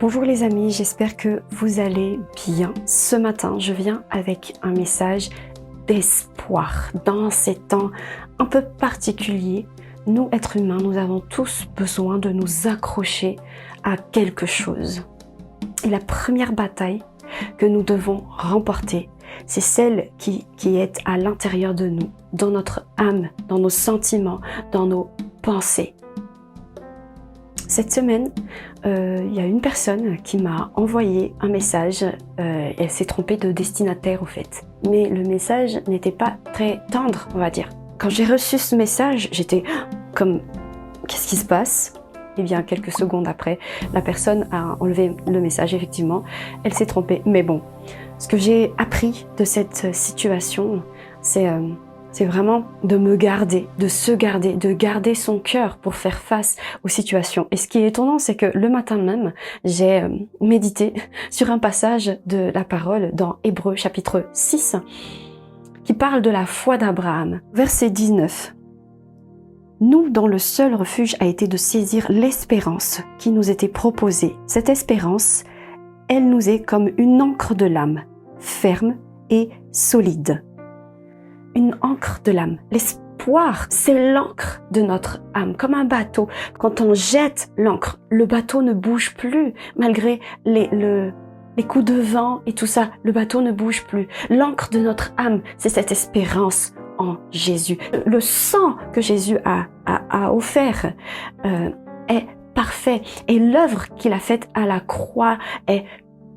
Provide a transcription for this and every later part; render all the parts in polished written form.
Bonjour les amis, j'espère que vous allez bien. Ce matin, je viens avec un message d'espoir. Dans ces temps un peu particuliers, nous, êtres humains, nous avons tous besoin de nous accrocher à quelque chose. Et la première bataille que nous devons remporter, c'est celle qui est à l'intérieur de nous, dans notre âme, dans nos sentiments, dans nos pensées. Cette semaine, il y a une personne qui m'a envoyé un message. Elle s'est trompée de destinataire au fait. Mais le message n'était pas très tendre, on va dire. Quand j'ai reçu ce message, j'étais comme « Qu'est-ce qui se passe ?» Eh bien, quelques secondes après, la personne a enlevé le message, effectivement. Elle s'est trompée. Mais bon, ce que j'ai appris de cette situation, c'est vraiment de me garder, de se garder, de garder son cœur pour faire face aux situations. Et ce qui est étonnant, c'est que le matin même, j'ai médité sur un passage de la parole dans Hébreux chapitre 6 qui parle de la foi d'Abraham. Verset 19. Nous, dont le seul refuge a été de saisir l'espérance qui nous était proposée. Cette espérance, elle nous est comme une encre de l'âme, ferme et solide. Une encre de l'âme. L'espoir, c'est l'encre de notre âme, comme un bateau. Quand on jette l'encre, le bateau ne bouge plus, malgré les coups de vent et tout ça, le bateau ne bouge plus. L'encre de notre âme, c'est cette espérance en Jésus. Le sang que Jésus a offert est parfait et l'œuvre qu'il a faite à la croix est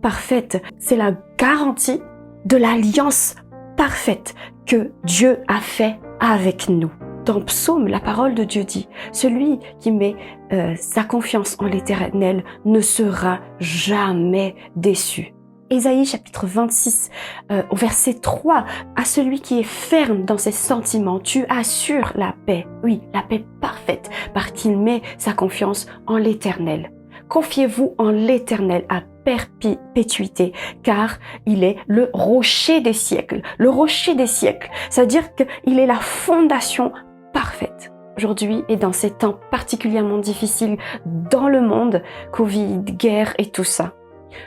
parfaite. C'est la garantie de l'alliance parfaite que Dieu a fait avec nous. Dans Psaume, la parole de Dieu dit « Celui qui met sa confiance en l'Éternel ne sera jamais déçu ». Ésaïe chapitre 26, au verset 3, « À celui qui est ferme dans ses sentiments, tu assures la paix. » Oui, la paix parfaite, parce qu'il met sa confiance en l'Éternel. Confiez-vous en l'Éternel à perpétuité, car il est le rocher des siècles. Le rocher des siècles, c'est-à-dire qu'il est la fondation parfaite. Aujourd'hui et dans ces temps particulièrement difficiles dans le monde, Covid, guerre et tout ça,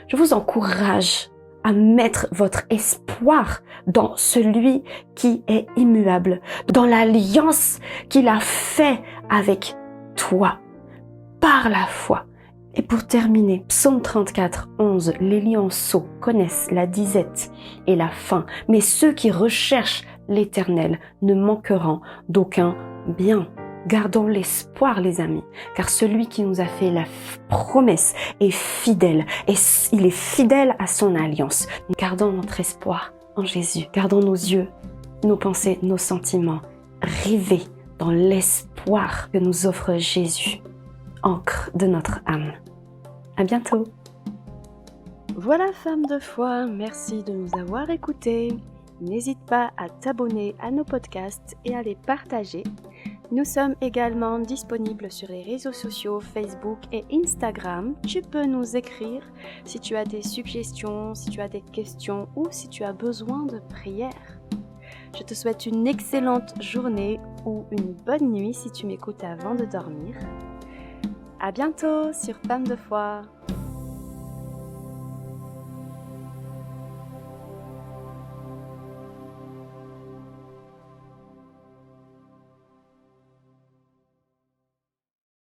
je vous encourage à mettre votre espoir dans celui qui est immuable, dans l'alliance qu'il a fait avec toi, par la foi. Et pour terminer, Psaume 34, 11, les lionceaux connaissent la disette et la faim, mais ceux qui recherchent l'Éternel ne manqueront d'aucun bien. Gardons l'espoir, les amis, car celui qui nous a fait la promesse est fidèle, et il est fidèle à son alliance. Gardons notre espoir en Jésus, gardons nos yeux, nos pensées, nos sentiments rivés dans l'espoir que nous offre Jésus, encre de notre âme. À bientôt. Voilà, femme de foi, merci de nous avoir écoutés. N'hésite pas à t'abonner à nos podcasts et à les partager. Nous sommes également disponibles sur les réseaux sociaux Facebook et Instagram. Tu peux nous écrire si tu as des suggestions, si tu as des questions ou si tu as besoin de prière. Je te souhaite une excellente journée ou une bonne nuit si tu m'écoutes avant de dormir. À bientôt sur Femme de foi.